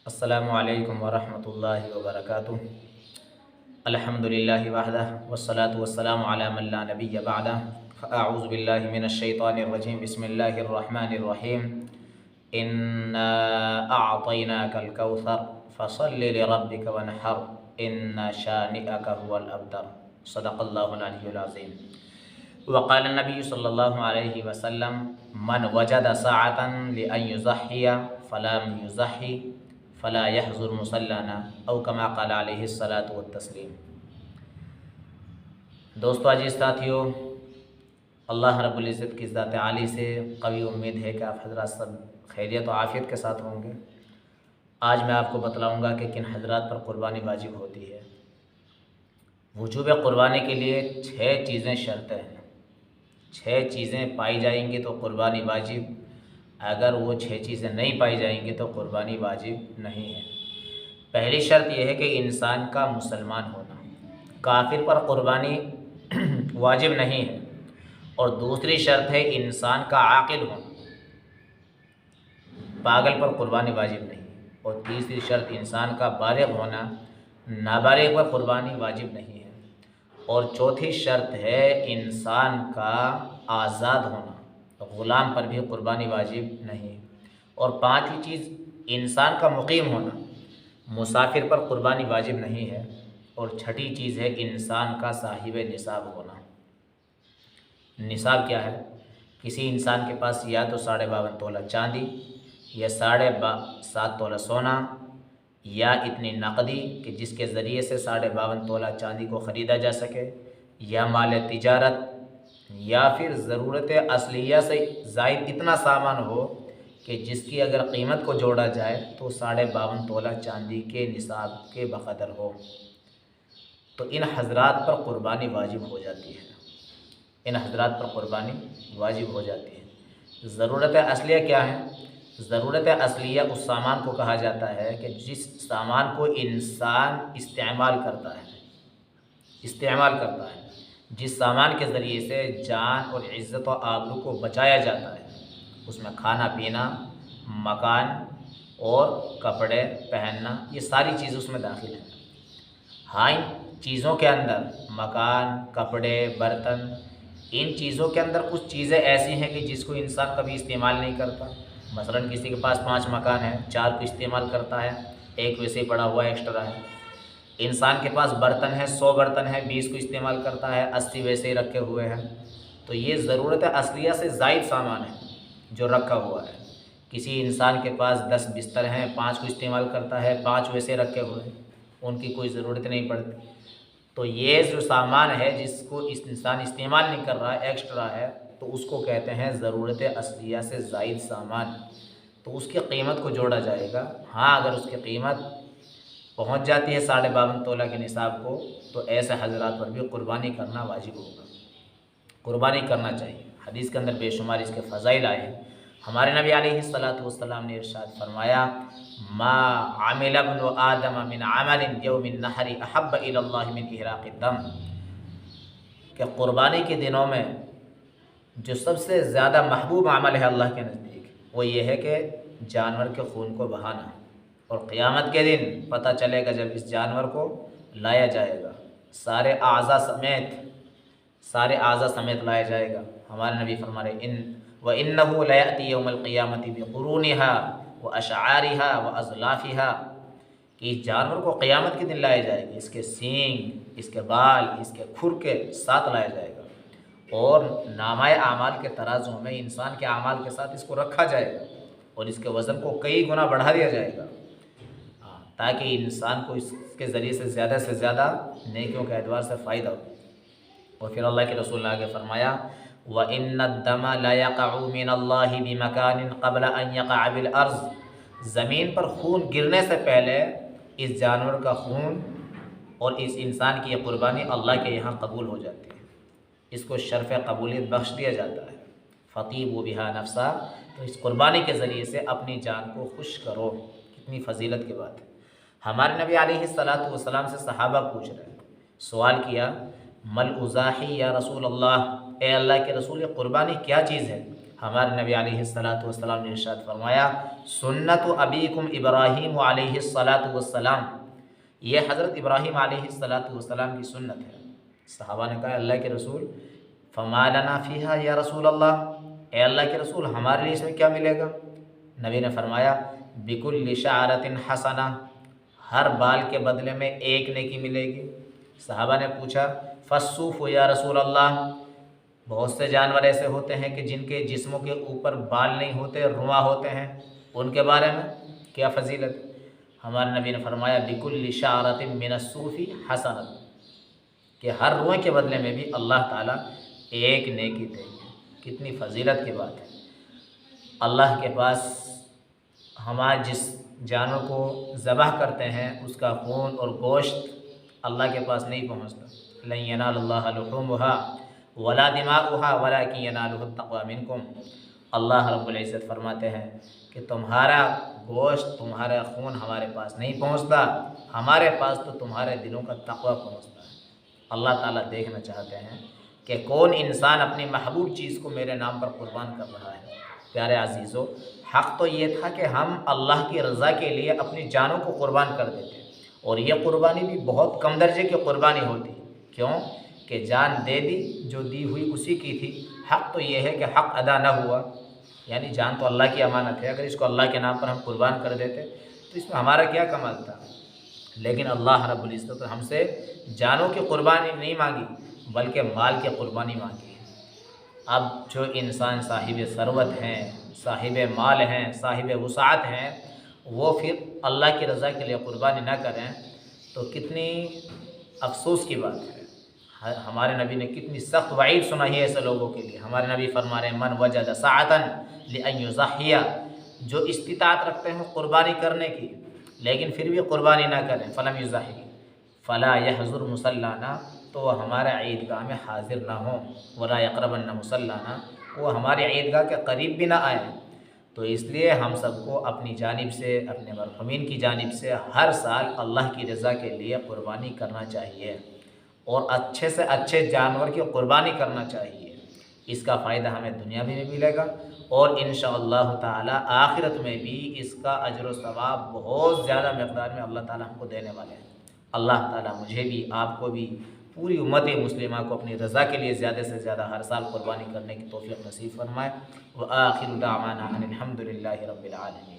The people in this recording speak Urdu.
السلام علیکم ورحمۃ اللہ وبرکاتہ۔ الحمدللہ وحدہ والصلاة والسلام علی من لا نبی بعدہ، فاعوذ باللہ من الشیطان الرجیم، بسم اللہ الرحمن الرحیم۔ انا اعطیناک الکوثر فصل لربک وانحر ان شانئک هو الابتر، صدق اللہ العلی العظیم۔ وقال النبی صلی اللہ علیہ وسلم من وجد ساعة لأن یضحی فلم یضحی فلا يحضر مصلانا او کما قال علیہ الصلاۃ والتسلیم۔ دوستو عزیز ساتھیو، اللہ رب العزت کی ذات عالی سے قوی امید ہے کہ آپ حضرات سب خیریت و عافیت کے ساتھ ہوں گے۔ آج میں آپ کو بتلاؤں گا کہ کن حضرات پر قربانی واجب ہوتی ہے۔ وجوب قربانی کے لیے 6 چیزیں شرطیں ہیں۔ 6 چیزیں پائی جائیں گی تو قربانی واجب، اگر وہ 6 چیزیں نہیں پائی جائیں گی تو قربانی واجب نہیں ہے۔ پہلی شرط یہ ہے کہ انسان کا مسلمان ہونا، کافر پر قربانی واجب نہیں ہے۔ اور دوسری شرط ہے انسان کا عاقل ہونا، پاگل پر قربانی واجب نہیں ہے۔ اور تیسری شرط انسان کا بالغ ہونا، نابالغ پر قربانی واجب نہیں ہے۔ اور چوتھی شرط ہے انسان کا آزاد ہونا، غلام پر بھی قربانی واجب نہیں۔ اور پانچویں چیز انسان کا مقیم ہونا، مسافر پر قربانی واجب نہیں ہے۔ اور چھٹی چیز ہے انسان کا صاحب نصاب ہونا۔ نصاب کیا ہے؟ کسی انسان کے پاس یا تو 52.5 تولہ چاندی، یا 7.5 تولہ سونا، یا اتنی نقدی کہ جس کے ذریعے سے 52.5 تولہ چاندی کو خریدا جا سکے، یا مال تجارت، یا پھر ضرورت اصلیہ سے زائد اتنا سامان ہو کہ جس کی اگر قیمت کو جوڑا جائے تو 52.5 تولہ چاندی کے نصاب کے بقدر ہو، تو ان حضرات پر قربانی واجب ہو جاتی ہے۔ ان حضرات پر قربانی واجب ہو جاتی ہے۔ ضرورت اصلیہ کیا ہے؟ ضرورت اصلیہ اس سامان کو کہا جاتا ہے کہ جس سامان کو انسان استعمال کرتا ہے، جس سامان کے ذریعے سے جان اور عزت و آبرو کو بچایا جاتا ہے۔ اس میں کھانا پینا، مکان اور کپڑے پہننا، یہ ساری چیزیں اس میں داخل ہیں۔ ہاں، ان چیزوں کے اندر مکان، کپڑے، برتن، ان چیزوں کے اندر کچھ چیزیں ایسی ہیں کہ جس کو انسان کبھی استعمال نہیں کرتا۔ مثلا کسی کے پاس 5 مکان ہے، 4 کو استعمال کرتا ہے، 1 ویسے ہی پڑا ہوا ایکسٹرا ہے۔ انسان کے پاس برتن ہے، 100 برتن ہے، 20 کو استعمال کرتا ہے، 80 ویسے ہی رکھے ہوئے ہیں۔ تو یہ ضرورت اصلیہ سے زائد سامان ہے جو رکھا ہوا ہے۔ کسی انسان کے پاس 10 بستر ہیں، 5 کو استعمال کرتا ہے، 5 ویسے رکھے ہوئے ہیں، ان کی کوئی ضرورت نہیں پڑتی۔ تو یہ جو سامان ہے جس کو اس انسان استعمال نہیں کر رہا ہے، ایکسٹرا ہے، تو اس کو کہتے ہیں ضرورت اصلیہ سے زائد سامان۔ تو اس کی قیمت کو جوڑا جائے گا۔ ہاں، اگر اس کی قیمت پہنچ جاتی ہے 52.5 تولہ کے نصاب کو، تو ایسے حضرات پر بھی قربانی کرنا واجب ہوگا، قربانی کرنا چاہیے۔ حدیث کے اندر بے شمار اس کے فضائل آئے ہیں۔ ہمارے نبی علیہ الصلاۃ والسلام نے ارشاد فرمایا، ما عمل ابن آدم من عمل یوم النحر احب الی اللہ من احراق الدم، کہ قربانی کے دنوں میں جو سب سے زیادہ محبوب عمل ہے اللہ کے نزدیک، وہ یہ ہے کہ جانور کے خون کو بہانا۔ اور قیامت کے دن پتہ چلے گا جب اس جانور کو لایا جائے گا، سارے اعضاء سمیت لایا جائے گا۔ ہمارے نبی فرما رہے وَإِنَّهُ لَيَأْتِي يَوْمَ الْقِيَامَةِ بِقُرُونِهَا وَأَشْعَارِهَا وَأَزْلَافِهَا، کہ اس جانور کو قیامت کے دن لایا جائے گا، اس کے سینگ، اس کے بال، اس کے کھر کے ساتھ لایا جائے گا، اور نامہ اعمال کے ترازو میں انسان کے اعمال کے ساتھ اس کو رکھا جائے گا، اور اس کے وزن کو کئی گنا بڑھا دیا جائے گا، تاکہ انسان کو اس کے ذریعے سے زیادہ نیکیوں کے اعتبار سے فائدہ ہو۔ اور پھر اللہ کے رسول نے آگے فرمایا، وَإِنَّ الدَّمَ لَا يَقَعُ مِنَ اللَّهِ بِمَكَانٍ قَبْلَ أَن يَقَعَ بِالْأَرْضِ، زمین پر خون گرنے سے پہلے اس جانور کا خون اور اس انسان کی یہ قربانی اللہ کے یہاں قبول ہو جاتی ہے، اس کو شرف قبولیت بخش دیا جاتا ہے۔ فَطِيبُوا بِهَا نَفْسًا، تو اس قربانی کے ذریعے سے اپنی جان کو خوش کرو۔ کتنی فضیلت کی بات ہے۔ ہمارے نبی علیہ الصلاۃ والسلام سے صحابہ پوچھ رہے ہیں، سوال کیا، مل اضاحی یا رسول اللہ، اے اللہ کے رسول، قربانی کیا چیز ہے؟ ہمارے نبی علیہ الصلاۃ والسلام نے ارشاد فرمایا سنت ابیکم ابراہیم علیہ الصلاۃ والسلام، یہ حضرت ابراہیم علیہ الصلاۃ والسلام کی سنت ہے۔ صحابہ نے کہا اللہ کے رسول فما لنا فیہا یا رسول اللہ، اے اللہ کے رسول ہمارے لیے اس میں کیا ملے گا؟ نبی نے فرمایا بکل شعرۃ حسنہ، ہر بال کے بدلے میں ایک نیکی ملے گی۔ صحابہ نے پوچھا فالصوف یا رسول اللہ، بہت سے جانور ایسے ہوتے ہیں کہ جن کے جسموں کے اوپر بال نہیں ہوتے، رواں ہوتے ہیں، ان کے بارے میں کیا فضیلت؟ ہمارے نبی نے فرمایا بکل شعرۃ من الصوف حسنۃ، کہ ہر روئے کے بدلے میں بھی اللہ تعالیٰ ایک نیکی دیں گے۔ کتنی فضیلت کی بات ہے۔ اللہ کے پاس ہمارے جس جانور کو ذبح کرتے ہیں اس کا خون اور گوشت اللہ کے پاس نہیں پہنچتا۔ لن ینال اللہ لحومها ولا دماؤها ولکن ینالہ التقوی منکم، اللہ رب العزت فرماتے ہیں کہ تمہارا گوشت تمہارا خون ہمارے پاس نہیں پہنچتا، ہمارے پاس تو تمہارے دلوں کا تقوی پہنچتا ہے۔ اللہ تعالیٰ دیکھنا چاہتے ہیں کہ کون انسان اپنی محبوب چیز کو میرے نام پر قربان کر رہا ہے۔ پیارے عزیزو، حق تو یہ تھا کہ ہم اللہ کی رضا کے لیے اپنی جانوں کو قربان کر دیتے، اور یہ قربانی بھی بہت کم درجے کی قربانی ہوتی۔ کیوں کہ جان دے دی، جو دی ہوئی اسی کی تھی۔ حق تو یہ ہے کہ حق ادا نہ ہوا، یعنی جان تو اللہ کی امانت ہے، اگر اس کو اللہ کے نام پر ہم قربان کر دیتے تو اس میں ہمارا کیا کمال تھا؟ لیکن اللہ رب العزت ہم سے جانوں کی قربانی نہیں مانگی بلکہ مال کی قربانی مانگی ہے۔ اب جو انسان صاحب ثروت ہیں، صاحب مال ہیں، صاحب وسعت ہیں، وہ پھر اللہ کی رضا کے لیے قربانی نہ کریں تو کتنی افسوس کی بات ہے۔ ہمارے نبی نے کتنی سخت وعید سنائی ہے ایسے لوگوں کے لیے۔ ہمارے نبی فرما رہے ہیں من وجد سعۃ لأن یضحی، جو استطاعت رکھتے ہیں قربانی کرنے کی لیکن پھر بھی قربانی نہ کریں، فلم یضحی فلا یحضر مصلانا، تو وہ ہمارے عیدگاہ میں حاضر نہ ہوں، ولا یقربن مصلانا، وہ ہمارے عیدگاہ کے قریب بھی نہ آئیں۔ تو اس لیے ہم سب کو اپنی جانب سے، اپنے مرحومین کی جانب سے ہر سال اللہ کی رضا کے لیے قربانی کرنا چاہیے، اور اچھے سے اچھے جانور کی قربانی کرنا چاہیے۔ اس کا فائدہ ہمیں دنیا میں بھی ملے گا، اور انشاءاللہ تعالی آخرت میں بھی اس کا اجر و ثواب بہت زیادہ مقدار میں اللہ تعالی ہم کو دینے والے ہیں۔ اللہ تعالی مجھے بھی، آپ کو بھی، پوری امت مسلمہ کو اپنی رضا کے لیے زیادہ سے زیادہ ہر سال قربانی کرنے کی توفیق نصیب فرمائے۔ وآخر دعوانا ان الحمد للہ رب العالمین۔